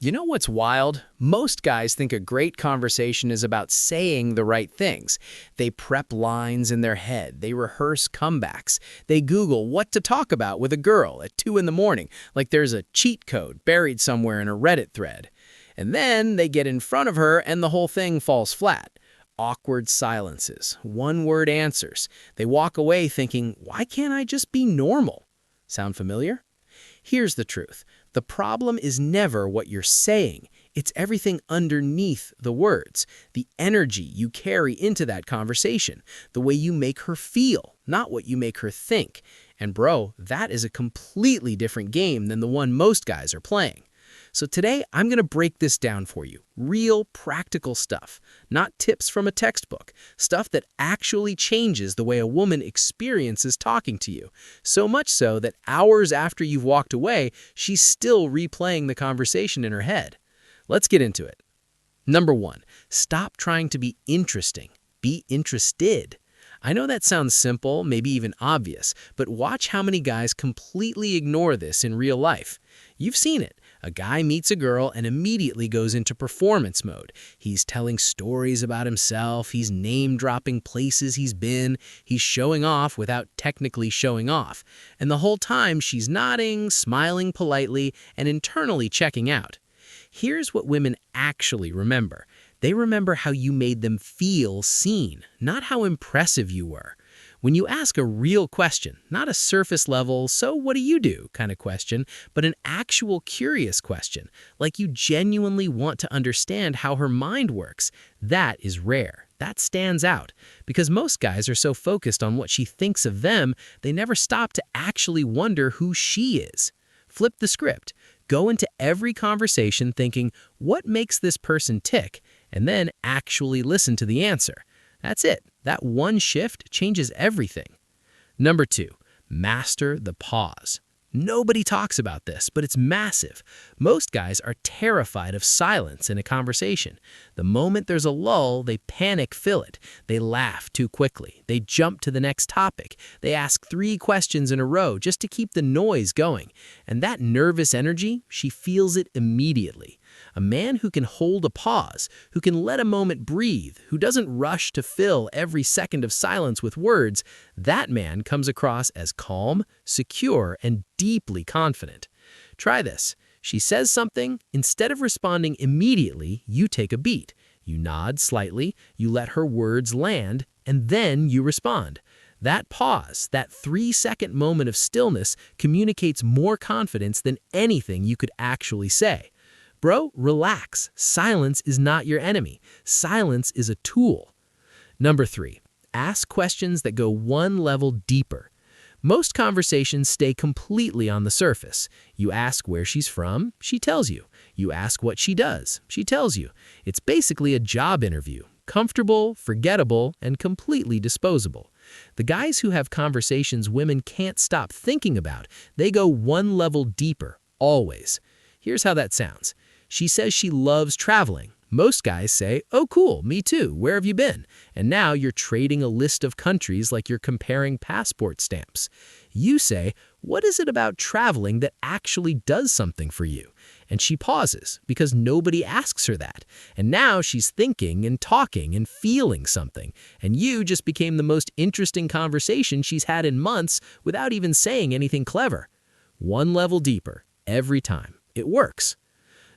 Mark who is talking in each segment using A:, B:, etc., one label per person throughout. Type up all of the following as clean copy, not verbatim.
A: You know what's wild? Most guys think a great conversation is about saying the right things. They prep lines in their head. They rehearse comebacks. They Google what to talk about with a girl at 2 in the morning, like there's a cheat code buried somewhere in a Reddit thread. And then they get in front of her and the whole thing falls flat. Awkward silences, one-word answers. They walk away thinking, why can't I just be normal? Sound familiar? Here's the truth. The problem is never what you're saying. It's everything underneath the words, the energy you carry into that conversation, the way you make her feel, not what you make her think. And bro, that is a completely different game than the one most guys are playing. So today, I'm going to break this down for you. Real, practical stuff. Not tips from a textbook. Stuff that actually changes the way a woman experiences talking to you. So much so that hours after you've walked away, she's still replaying the conversation in her head. Let's get into it. Number 1, stop trying to be interesting. Be interested. I know that sounds simple, maybe even obvious, but watch how many guys completely ignore this in real life. You've seen it. A guy meets a girl and immediately goes into performance mode. He's telling stories about himself, he's name-dropping places he's been, he's showing off without technically showing off. And the whole time she's nodding, smiling politely, and internally checking out. Here's what women actually remember. They remember how you made them feel seen, not how impressive you were. When you ask a real question, not a surface level, so what do you do kind of question, but an actual curious question, like you genuinely want to understand how her mind works, that is rare. That stands out, because most guys are so focused on what she thinks of them, they never stop to actually wonder who she is. Flip the script. Go into every conversation thinking, what makes this person tick? And then actually listen to the answer. That's it. That one shift changes everything. Number 2, master the pause. Nobody talks about this, but it's massive. Most guys are terrified of silence in a conversation. The moment there's a lull, they panic fill it. They laugh too quickly. They jump to the next topic. They ask 3 questions in a row just to keep the noise going. And that nervous energy, she feels it immediately. A man who can hold a pause, who can let a moment breathe, who doesn't rush to fill every second of silence with words, that man comes across as calm, secure, and deeply confident. Try this. She says something, instead of responding immediately, you take a beat. You nod slightly, you let her words land, and then you respond. That pause, that 3-second moment of stillness, communicates more confidence than anything you could actually say. Bro, relax. Silence is not your enemy. Silence is a tool. Number 3, ask questions that go one level deeper. Most conversations stay completely on the surface. You ask where she's from, she tells you. You ask what she does, she tells you. It's basically a job interview. Comfortable, forgettable, and completely disposable. The guys who have conversations women can't stop thinking about, they go one level deeper, always. Here's how that sounds. She says she loves traveling. Most guys say, oh cool, me too, where have you been? And now you're trading a list of countries like you're comparing passport stamps. You say, what is it about traveling that actually does something for you? And she pauses, because nobody asks her that. And now she's thinking and talking and feeling something. And you just became the most interesting conversation she's had in months without even saying anything clever. One level deeper, every time. It works.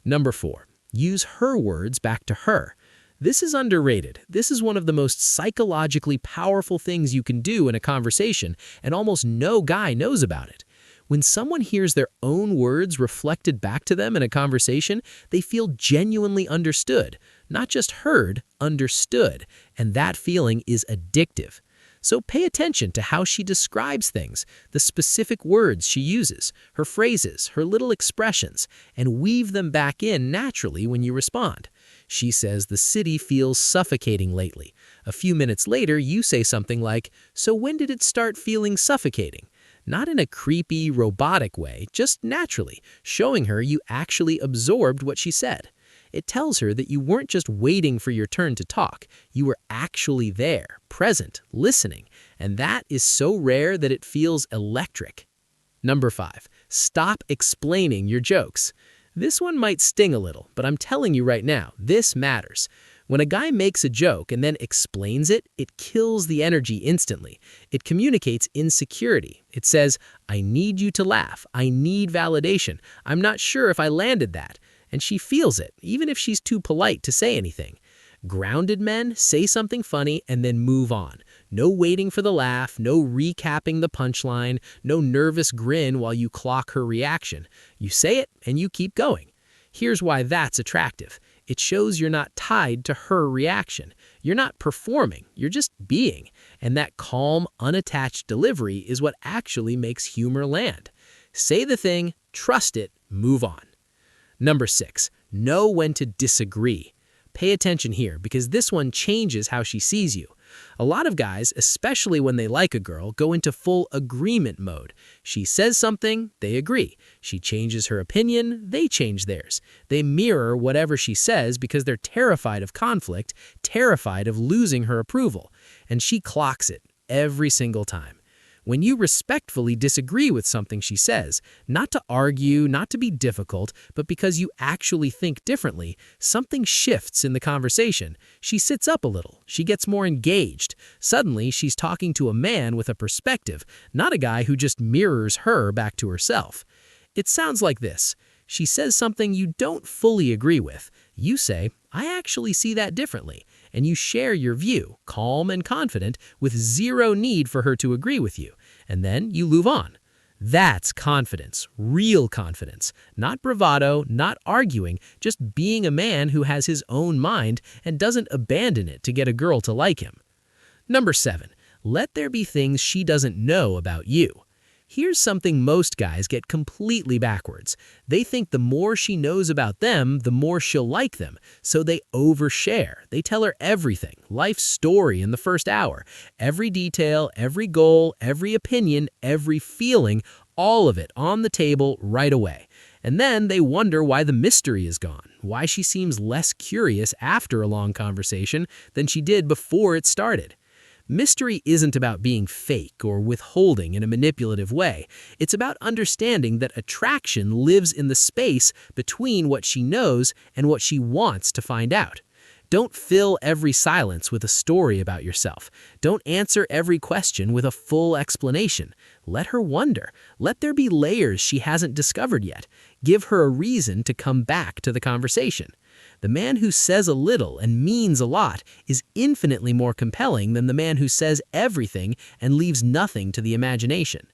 A: Number 4, use her words back to her. This is underrated. This is one of the most psychologically powerful things you can do in a conversation, and almost no guy knows about it. When someone hears their own words reflected back to them in a conversation, they feel genuinely understood. Not just heard, understood. And that feeling is addictive. So pay attention to how she describes things, the specific words she uses, her phrases, her little expressions, and weave them back in naturally when you respond. She says the city feels suffocating lately. A few minutes later, you say something like, so when did it start feeling suffocating? Not in a creepy, robotic way, just naturally, showing her you actually absorbed what she said. It tells her that you weren't just waiting for your turn to talk. You were actually there, present, listening. And that is so rare that it feels electric. Number 5, stop explaining your jokes. This one might sting a little, but I'm telling you right now, this matters. When a guy makes a joke and then explains it, it kills the energy instantly. It communicates insecurity. It says, I need you to laugh. I need validation. I'm not sure if I landed that. And she feels it, even if she's too polite to say anything. Grounded men say something funny and then move on. No waiting for the laugh, no recapping the punchline, no nervous grin while you clock her reaction. You say it and you keep going. Here's why that's attractive. It shows you're not tied to her reaction. You're not performing, you're just being. And that calm, unattached delivery is what actually makes humor land. Say the thing, trust it, move on. Number 6, know when to disagree. Pay attention here because this one changes how she sees you. A lot of guys, especially when they like a girl, go into full agreement mode. She says something, they agree. She changes her opinion, they change theirs. They mirror whatever she says because they're terrified of conflict, terrified of losing her approval. And she clocks it every single time. When you respectfully disagree with something she says, not to argue, not to be difficult, but because you actually think differently, something shifts in the conversation. She sits up a little. She gets more engaged. Suddenly, she's talking to a man with a perspective, not a guy who just mirrors her back to herself. It sounds like this. She says something you don't fully agree with. You say, I actually see that differently. And you share your view, calm and confident, with zero need for her to agree with you. And then you move on. That's confidence, real confidence. Not bravado, not arguing, just being a man who has his own mind and doesn't abandon it to get a girl to like him. Number 7, let there be things she doesn't know about you. Here's something most guys get completely backwards. They think the more she knows about them, the more she'll like them. So they overshare. They tell her everything, life's story in the first hour. Every detail, every goal, every opinion, every feeling, all of it on the table right away. And then they wonder why the mystery is gone, why she seems less curious after a long conversation than she did before it started. Mystery isn't about being fake or withholding in a manipulative way. It's about understanding that attraction lives in the space between what she knows and what she wants to find out. Don't fill every silence with a story about yourself. Don't answer every question with a full explanation. Let her wonder. Let there be layers she hasn't discovered yet. Give her a reason to come back to the conversation. The man who says a little and means a lot is infinitely more compelling than the man who says everything and leaves nothing to the imagination.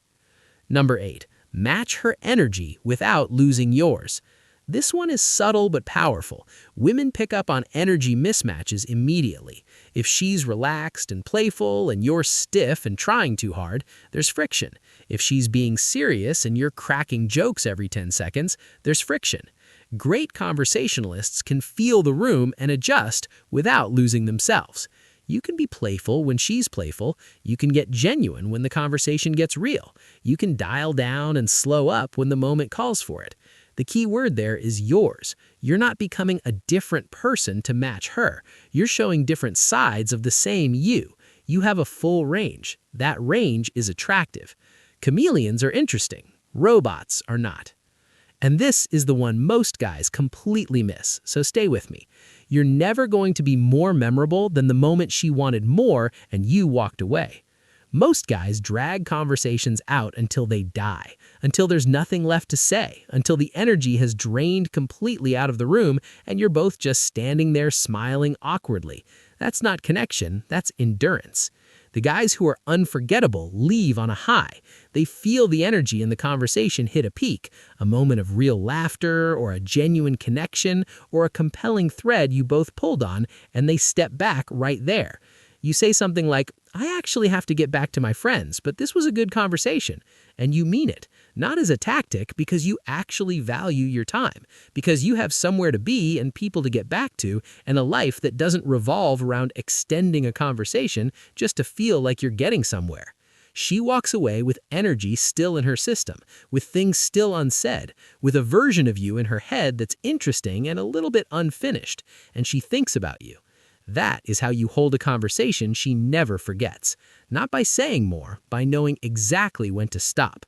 A: Number 8, match her energy without losing yours. This one is subtle but powerful. Women pick up on energy mismatches immediately. If she's relaxed and playful and you're stiff and trying too hard, there's friction. If she's being serious and you're cracking jokes every 10 seconds, there's friction. Great conversationalists can feel the room and adjust without losing themselves. You can be playful when she's playful. You can get genuine when the conversation gets real. You can dial down and slow up when the moment calls for it. The key word there is yours. You're not becoming a different person to match her. You're showing different sides of the same you. You have a full range. That range is attractive. Chameleons are interesting. Robots are not. And this is the one most guys completely miss, so stay with me. You're never going to be more memorable than the moment she wanted more and you walked away. Most guys drag conversations out until they die, until there's nothing left to say, until the energy has drained completely out of the room and you're both just standing there smiling awkwardly. That's not connection, that's endurance. The guys who are unforgettable leave on a high. They feel the energy in the conversation hit a peak, a moment of real laughter or a genuine connection or a compelling thread you both pulled on, and they step back right there. You say something like, I actually have to get back to my friends, but this was a good conversation. And you mean it, not as a tactic because you actually value your time, because you have somewhere to be and people to get back to, and a life that doesn't revolve around extending a conversation just to feel like you're getting somewhere. She walks away with energy still in her system, with things still unsaid, with a version of you in her head that's interesting and a little bit unfinished, and she thinks about you. That is how you hold a conversation she never forgets. Not by saying more, by knowing exactly when to stop.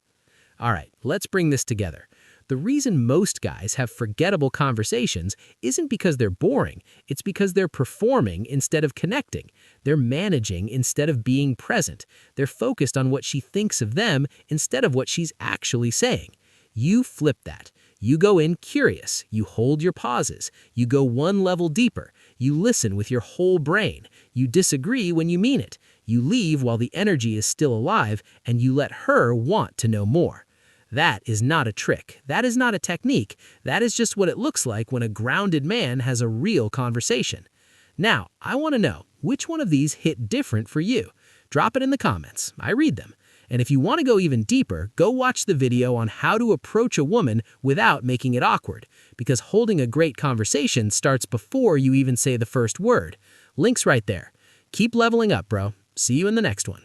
A: All right, let's bring this together. The reason most guys have forgettable conversations isn't because they're boring, it's because they're performing instead of connecting. They're managing instead of being present. They're focused on what she thinks of them instead of what she's actually saying. You flip that. You go in curious, you hold your pauses, you go one level deeper, you listen with your whole brain, you disagree when you mean it, you leave while the energy is still alive, and you let her want to know more. That is not a trick. That is not a technique. That is just what it looks like when a grounded man has a real conversation. Now, I want to know, which one of these hit different for you? Drop it in the comments. I read them. And if you want to go even deeper, go watch the video on how to approach a woman without making it awkward, because holding a great conversation starts before you even say the first word. Link's right there. Keep leveling up, bro. See you in the next one.